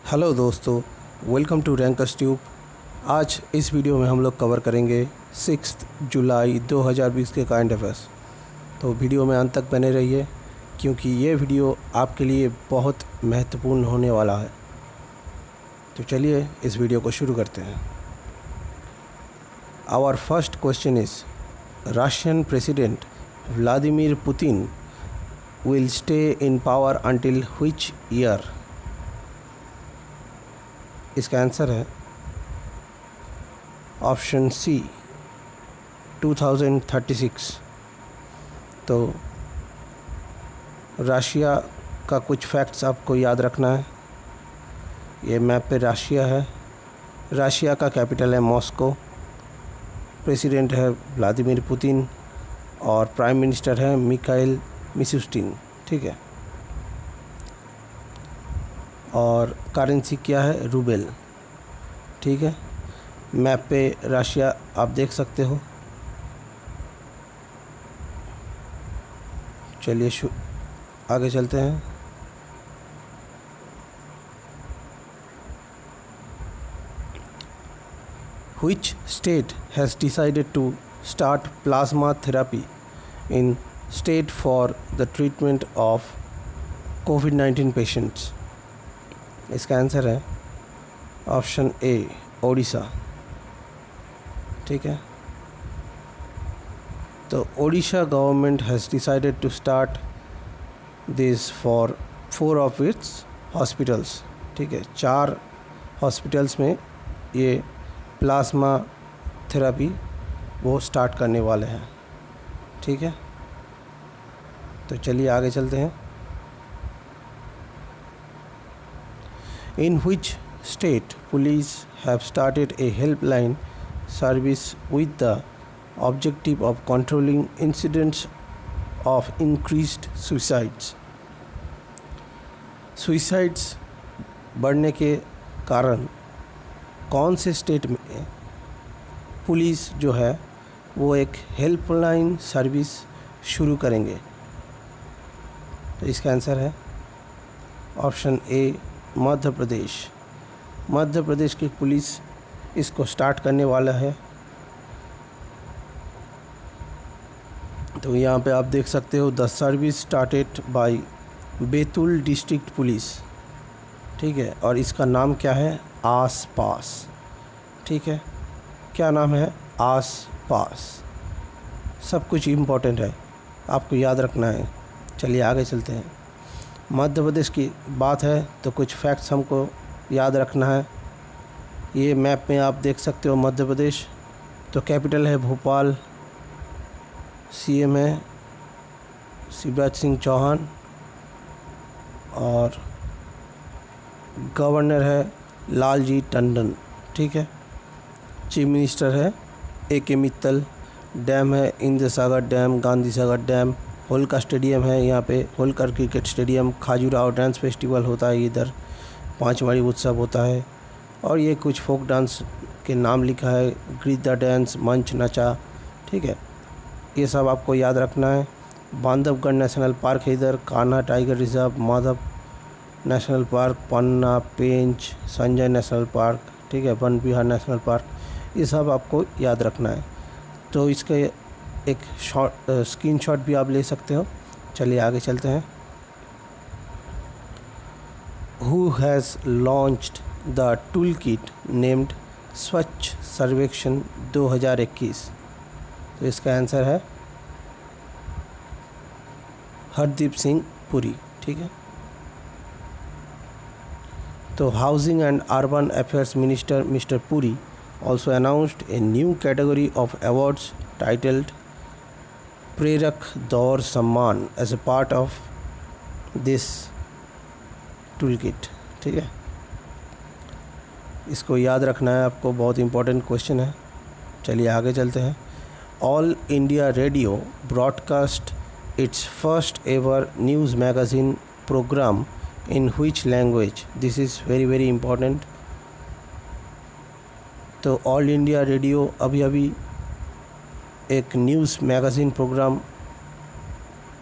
Hello दोस्तों, welcome to rankers tube. आज इस वीडियो में हम लोग कवर करेंगे 6 जुलाई 2020 के करंट अफेयर्स। तो वीडियो में अंत तक बने रहिए क्योंकि ये वीडियो आपके लिए बहुत महत्वपूर्ण होने वाला है। तो चलिए इस वीडियो को शुरू करते हैं। Our first question is Russian president Vladimir Putin will stay in power until which year. इसका आंसर है ऑप्शन सी 2036। तो रशिया का कुछ फैक्ट्स आपको याद रखना है। ये मैप पे रशिया है। रशिया का कैपिटल है मॉस्को। प्रेसिडेंट है व्लादिमीर पुतिन और प्राइम मिनिस्टर है मिखाइल मिशुस्टिन। ठीक है। और करेंसी क्या है? रूबेल। ठीक है। मैप पे रशिया आप देख सकते हो। चलिए आगे चलते हैं। Which state has decided to start plasma therapy in state for the treatment of COVID-19 patients? इसका आंसर है ऑप्शन ए ओडिशा। ठीक है। तो Odisha government has decided to start this for 4 of its hospitals. ठीक है। 4 हॉस्पिटल्स में ये प्लाज्मा थेरेपी वो स्टार्ट करने वाले हैं। ठीक है। तो चलिए आगे चलते हैं। In which state police have started a helpline service with the objective of controlling incidents of increased suicides? Suicides बढ़ने के कारण कौन से स्टेट में पुलिस जो है वो एक हेल्पलाइन सर्विस शुरू करेंगे? तो इसका आंसर है ऑप्शन ए मध्य प्रदेश। मध्य प्रदेश की पुलिस इसको स्टार्ट करने वाला है। तो यहाँ पे आप देख सकते हो the service started by Betul district police. ठीक है। और इसका नाम क्या है? आस पास। ठीक है। क्या नाम है? आस पास। सब कुछ इम्पोर्टेंट है, आपको याद रखना है। चलिए आगे चलते हैं। मध्य प्रदेश की बात है तो कुछ फैक्ट्स हमको याद रखना है। ये मैप में आप देख सकते हो मध्य प्रदेश। तो कैपिटल है भोपाल। सीएम है शिवराज सिंह चौहान और गवर्नर है लालजी टंडन। ठीक है। चीफ मिनिस्टर है ए.के. मित्तल। डैम है Indra Sagar dam, Gandhi Sagar dam. Holkar stadium है यहाँ पे, Holkar cricket stadium. Khajuraho dance festival होता है इधर। पांचवाड़ी उत्सव होता है। और ये कुछ फोक डांस के नाम लिखा है, गिद्दा डांस, मंच नचा। ठीक है। ये सब आपको याद रखना है। बांधवगढ़ नेशनल पार्क है इधर। Kanha tiger reserve, Madhav national park, Panna, Pench, Sanjay national park. ठीक है। Van Vihar national park. ये सब आपको याद रखना है। तो इसके एक स्क्रीनशॉट भी आप ले सकते हो। चलिए आगे चलते हैं। Who has launched the toolkit named स्वच्छ सर्वेक्षण 2021? तो इसका आंसर है हरदीप सिंह पुरी। ठीक है। तो housing and urban affairs minister mister Puri also announced a new category of awards titled Prerak Daur Samman as a part of this tool kit. ठीक है। इसको याद रखना है आपको, बहुत इंपॉर्टेंट क्वेश्चन है। चलिए आगे चलते हैं। All India radio broadcast its first ever news magazine programme in which language? This is very very important. तो ऑल इंडिया रेडियो अभी एक न्यूज़ मैगज़ीन प्रोग्राम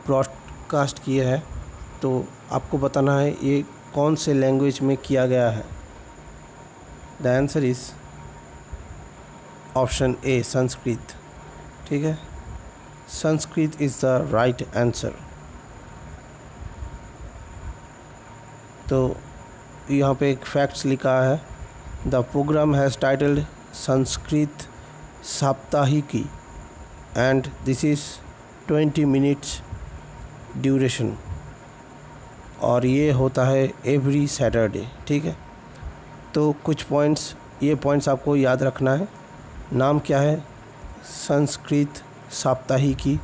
ब्रॉडकास्ट किए है। तो आपको बताना है ये कौन से लैंग्वेज में किया गया है? The answer is option A Sanskrit. ठीक है, Sanskrit is the right answer. तो यहाँ पे एक फैक्ट्स लिखा है, the program has titled Sanskrit Saptahiki and this is 20 minutes duration, और ये होता है एवरी सैटरडे। ठीक है, तो कुछ पॉइंट्स, ये पॉइंट्स आपको याद रखना है। नाम क्या है? संस्कृत साप्ताहिकी।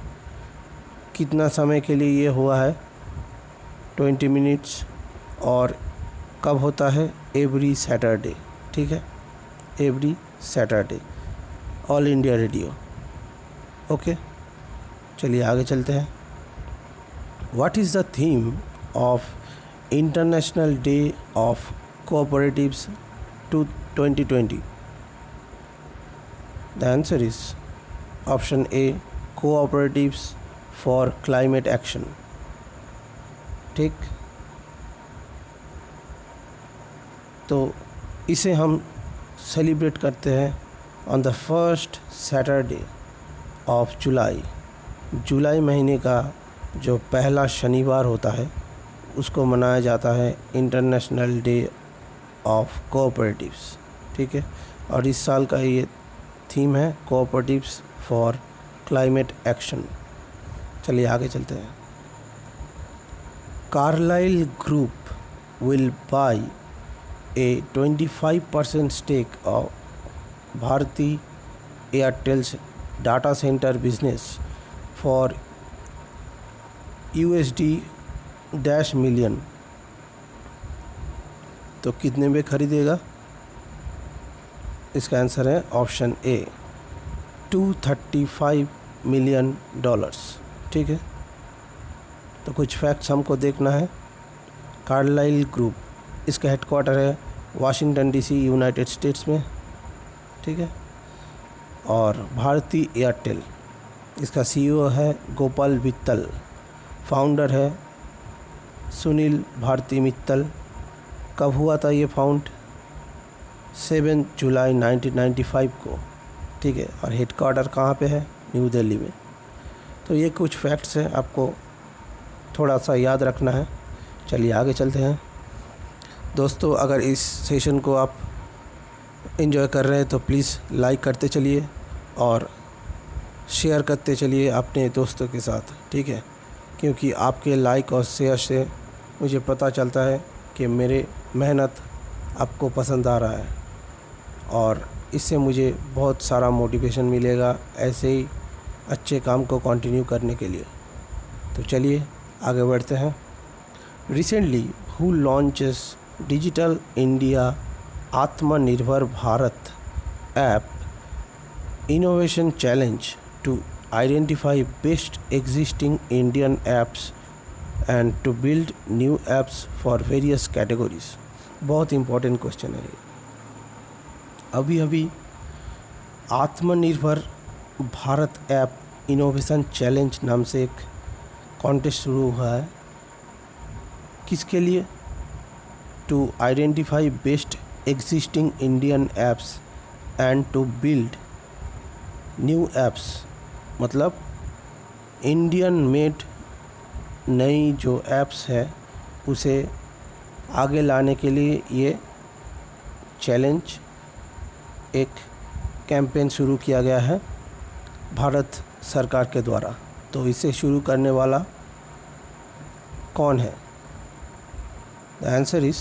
कितना समय के लिए ये हुआ है? 20 मिनट्स। और कब होता है? Every Saturday. ठीक है, every Saturday, all India radio. Okay, चलिए आगे चलते हैं। What is the theme of international day of cooperatives 2020? The answer is option A cooperatives for climate action. ठीक, तो इसे हम सेलिब्रेट करते हैं on the first Saturday of July. जुलाई महीने का जो पहला शनिवार होता है उसको मनाया जाता है इंटरनेशनल डे ऑफ कोऑपरेटिव्स। ठीक है, और इस साल का ये थीम है कोऑपरेटिव्स फॉर क्लाइमेट एक्शन। चलिए आगे चलते हैं। Carlisle group will buy a 25% stake of Bharti Airtel's data center business for $-million। तो कितने में खरीदेगा? इसका आंसर है ऑप्शन ए $235 मिलियन। ठीक है, तो कुछ फैक्ट्स हमको देखना है। कार्लाइल ग्रुप, इसका हेडक्वार्टर है वाशिंगटन डीसी, यूनाइटेड स्टेट्स में। ठीक है, और भारती एयरटेल, इसका सीईओ है गोपाल मित्तल, फाउंडर है सुनील भारती मित्तल। कब हुआ था ये फाउंड? 7 जुलाई 1995 को। ठीक है, और हेडक्वार्टर कहाँ पे है? न्यू दिल्ली में। तो ये कुछ फैक्ट्स हैं, आपको थोड़ा सा याद रखना है। चलिए आगे चलते हैं। दोस्तों, अगर इस सेशन को आप एंजॉय कर रहे हैं तो प्लीज़ लाइक करते चलिए और शेयर करते चलिए अपने दोस्तों के साथ। ठीक है, क्योंकि आपके लाइक और शेयर से मुझे पता चलता है कि मेरे मेहनत आपको पसंद आ रहा है, और इससे मुझे बहुत सारा मोटिवेशन मिलेगा ऐसे ही अच्छे काम को कंटिन्यू करने के लिए। तो चलिए आगे बढ़ते हैं। Recently who launches digital India Atmanirbhar Bharat app innovation challenge to identify best existing Indian apps and to build new apps for various categories. बहुत इम्पोर्टेंट क्वेश्चन है ये। अभी आत्मनिर्भर भारत ऐप इनोवेशन चैलेंज नाम से एक कॉन्टेस्ट शुरू हुआ है। किसके लिए? To identify best existing Indian apps and to build new apps, मतलब इंडियन मेड नई जो ऐप्स है उसे आगे लाने के लिए ये चैलेंज, एक कैंपेन शुरू किया गया है भारत सरकार के द्वारा। तो इसे शुरू करने वाला कौन है? The answer is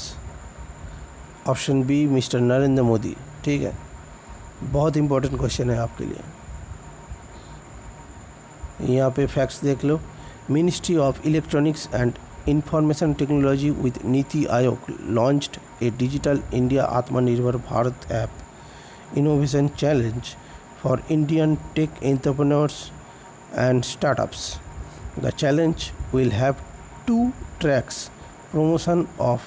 option B mister Narendra Modi. ठीक है, बहुत इंपॉर्टेंट क्वेश्चन है आपके लिए। यहाँ पे फैक्ट्स देख लो। Ministry of electronics and information technology with Niti Aayog launched a digital India Atmanirbhar Bharat app innovation challenge for Indian tech entrepreneurs and startups. The challenge will have 2 tracks: promotion of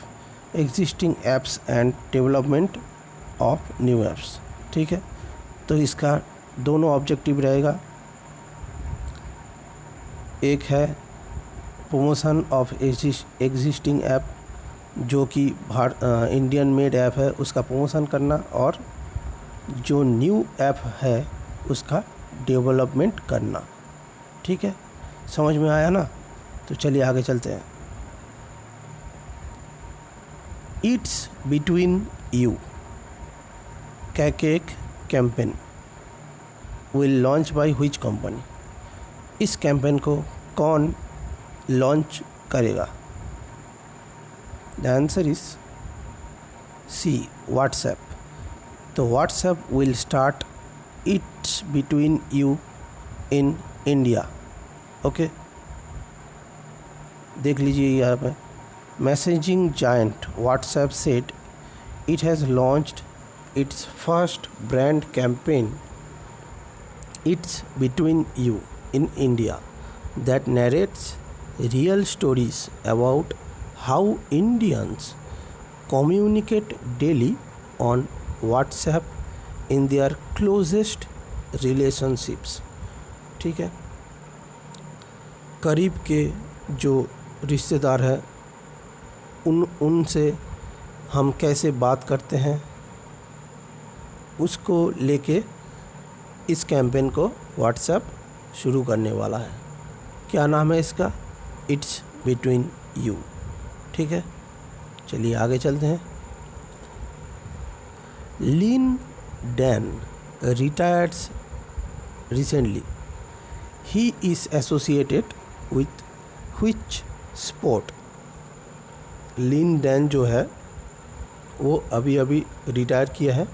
existing apps and development of new apps. ठीक है, तो इसका दोनों objective रहेगा। एक है promotion of existing app जो कि इंडियन मेड ऐप है उसका प्रमोशन करना, और जो न्यू ऐप है उसका डेवलपमेंट करना। ठीक है, समझ में आया ना? तो चलिए आगे चलते हैं। इट्स बिटवीन यू कैकेक campaign will launch by which company? इस कैंपेन को कौन लॉन्च करेगा? The answer is C, WhatsApp. तो WhatsApp will start it's between you in India. Okay, देख लीजिए यहाँ पे, messaging giant WhatsApp said it has launched its first brand campaign it's between you in India that narrates real stories about how Indians communicate daily on WhatsApp in their closest relationships। ठीक है, करीब के जो रिश्तेदार हैं उनसे हम कैसे बात करते हैं उसको लेके इस कैंपेन को व्हाट्सएप शुरू करने वाला है। क्या नाम है इसका? It's between you. ठीक है, चलिए आगे चलते हैं। Lin Dan retires recently, he is associated with which sport? Lin Dan जो है वो अभी अभी रिटायर किया है,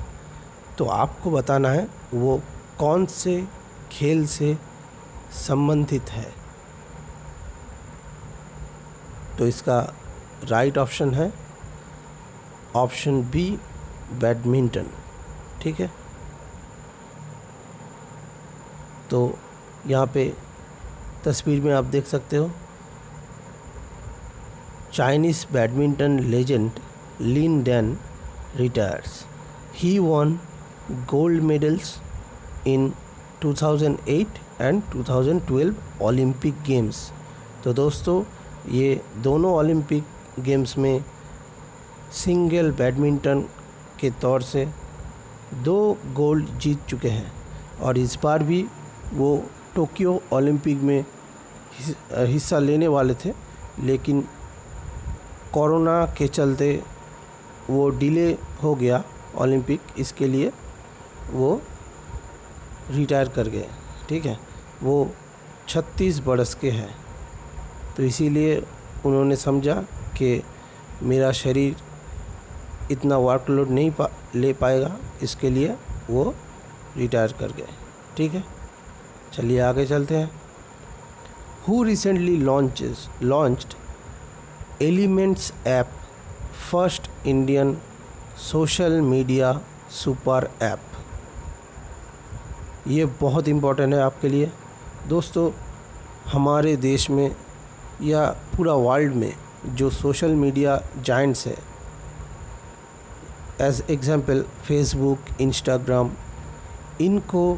तो आपको बताना है वो कौन से खेल से संबंधित है। तो इसका राइट ऑप्शन है ऑप्शन बी, बैडमिंटन। ठीक है, तो यहाँ पे तस्वीर में आप देख सकते हो, Chinese badminton legend Lin Dan retires. He won gold medals in 2008 and 2012 Olympic games. तो दोस्तों ये दोनों ओलंपिक गेम्स में सिंगल बैडमिंटन के तौर से 2 गोल्ड जीत चुके हैं, और इस बार भी वो टोक्यो ओलंपिक में हिस्सा लेने वाले थे, लेकिन कोरोना के चलते वो डिले हो गया ओलंपिक, इसके लिए वो रिटायर कर गए। ठीक है, वो 36 बरस के हैं, तो इसीलिए उन्होंने समझा कि मेरा शरीर इतना वर्कलोड नहीं ले पाएगा, इसके लिए वो रिटायर कर गए। ठीक है, चलिए आगे चलते हैं। Who recently launched elements app, first Indian social media super app? ये बहुत इम्पोर्टेंट है आपके लिए दोस्तों। हमारे देश में या पूरा वर्ल्ड में जो सोशल मीडिया जायंट्स है, एज एग्जांपल फेसबुक, इंस्टाग्राम, इनको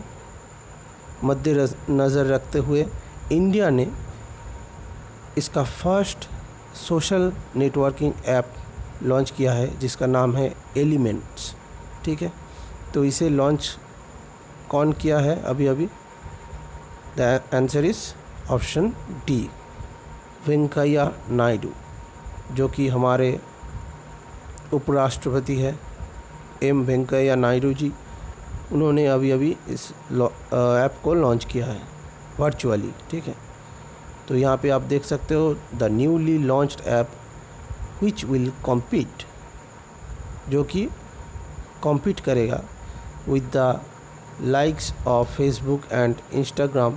मद्देनज़र रखते हुए इंडिया ने इसका first social networking app launch किया है जिसका नाम है एलिमेंट्स। ठीक है, तो इसे लॉन्च कौन किया है अभी अभी? The answer is option D, Venkaiah Naidu, जो कि हमारे उपराष्ट्रपति है एम वेंकैया नायडू जी। उन्होंने अभी अभी इस ऐप को लॉन्च किया है वर्चुअली। ठीक है, तो यहाँ पे आप देख सकते हो, the newly launched app which will compete, जो कि कॉम्पीट करेगा with the likes of Facebook and Instagram,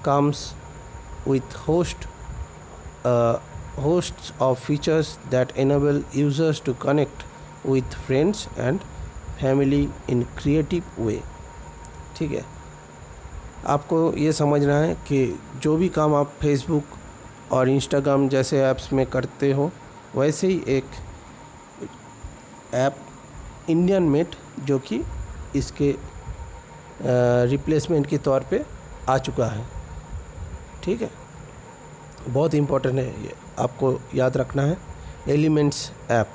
comes with hosts of features that enable users to connect with friends and family in creative way। ठीक है, आपको ये समझना है कि जो भी काम आप फेसबुक और इंस्टाग्राम जैसे ऐप्स में करते हो, वैसे ही एक ऐप इंडियन मेड जो कि इसके रिप्लेसमेंट के तौर पे आ चुका है। ठीक है, बहुत इम्पोर्टेंट है, ये आपको याद रखना है। Elements app.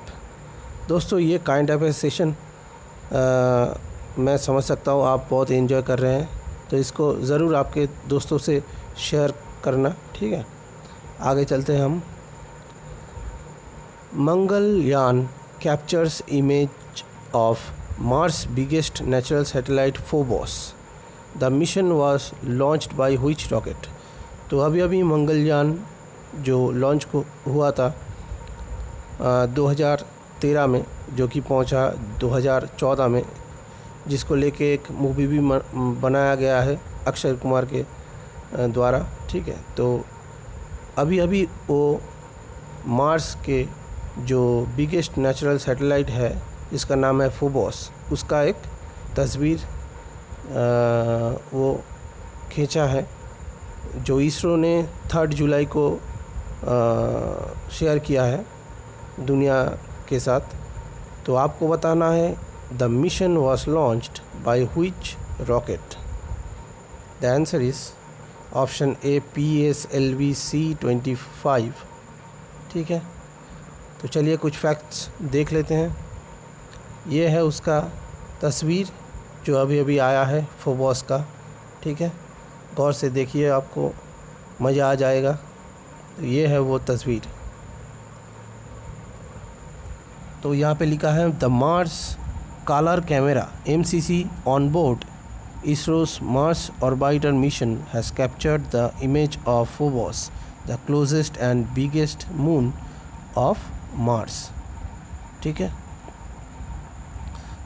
दोस्तों ये काइंड ऑफ ए सेशन मैं समझ सकता हूँ आप बहुत एंजॉय कर रहे हैं, तो इसको ज़रूर आपके दोस्तों से शेयर करना, ठीक है। आगे चलते हैं हम। Mangalyaan captures image of Mars biggest natural satellite Phobos. The mission was launched by which rocket. तो अभी मंगलयान जो लॉन्च हुआ था 2013 में, जो कि पहुंचा 2014 में, जिसको लेके एक मूवी भी बनाया गया है अक्षय कुमार के द्वारा, ठीक है। तो अभी वो मार्स के जो बिगेस्ट नेचुरल सैटेलाइट है जिसका नाम है फोबोस, उसका एक तस्वीर वो खींचा है, जो इसरो ने 3 जुलाई को शेयर किया है दुनिया के साथ। तो आपको बताना है the mission was launched by which rocket. The answer is option A PSLV-C25, ठीक है। तो चलिए कुछ फैक्ट्स देख लेते हैं। ये है उसका तस्वीर जो अभी आया है फोबोस का, ठीक है। गौर से देखिए, आपको मज़ा आ जाएगा। तो ये है वो तस्वीर। तो यहाँ पे लिखा है the Mars colour camera MCC on board ISRO's Mars Orbiter mission has captured the image of Phobos, the closest and biggest moon of Mars, ठीक है।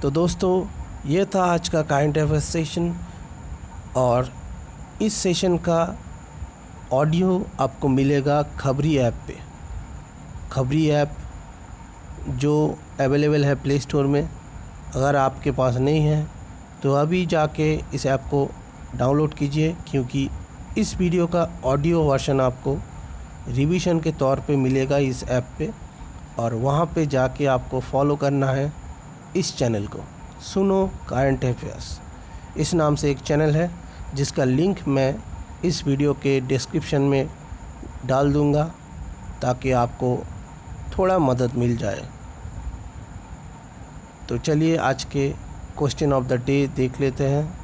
तो दोस्तों ये था आज का काइंड ऑफ सेशन, और इस सेशन का ऑडियो आपको मिलेगा खबरी ऐप पे। खबरी ऐप जो अवेलेबल है प्ले स्टोर में। अगर आपके पास नहीं है तो अभी जाके इस ऐप को डाउनलोड कीजिए, क्योंकि इस वीडियो का ऑडियो वर्जन आपको रिवीजन के तौर पे मिलेगा इस ऐप पे, और वहाँ पे जाके आपको फॉलो करना है इस चैनल को, सुनो करंट अफेयर्स। इस नाम से एक चैनल है जिसका लिंक मैं इस वीडियो के डिस्क्रिप्शन में डाल दूँगा, ताकि आपको थोड़ा मदद मिल जाए। तो चलिए आज के क्वेश्चन ऑफ द डे देख लेते हैं।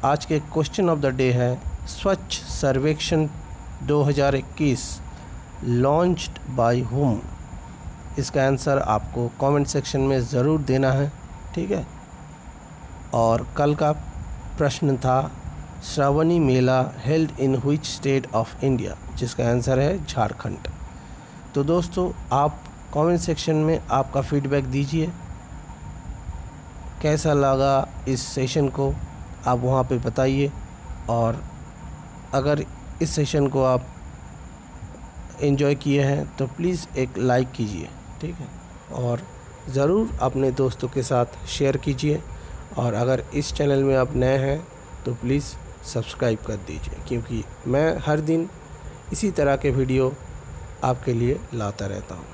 आज के क्वेश्चन ऑफ द डे है स्वच्छ सर्वेक्षण 2021 लॉन्च्ड बाय हुम। इसका आंसर आपको कमेंट सेक्शन में ज़रूर देना है, ठीक है। और कल का प्रश्न था Shravani Mela held in which state of India, जिसका आंसर है झारखंड। तो दोस्तों आप कमेंट सेक्शन में आपका फीडबैक दीजिए, कैसा लगा इस सेशन को आप वहाँ पे बताइए। और अगर इस सेशन को आप एंजॉय किए हैं तो प्लीज़ एक लाइक कीजिए, ठीक है। और ज़रूर अपने दोस्तों के साथ शेयर कीजिए। और अगर इस चैनल में आप नए हैं तो प्लीज़ सब्सक्राइब कर दीजिए, क्योंकि मैं हर दिन इसी तरह के वीडियो आपके लिए लाता रहता हूँ।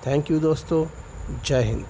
थैंक यू दोस्तों, जय हिंद।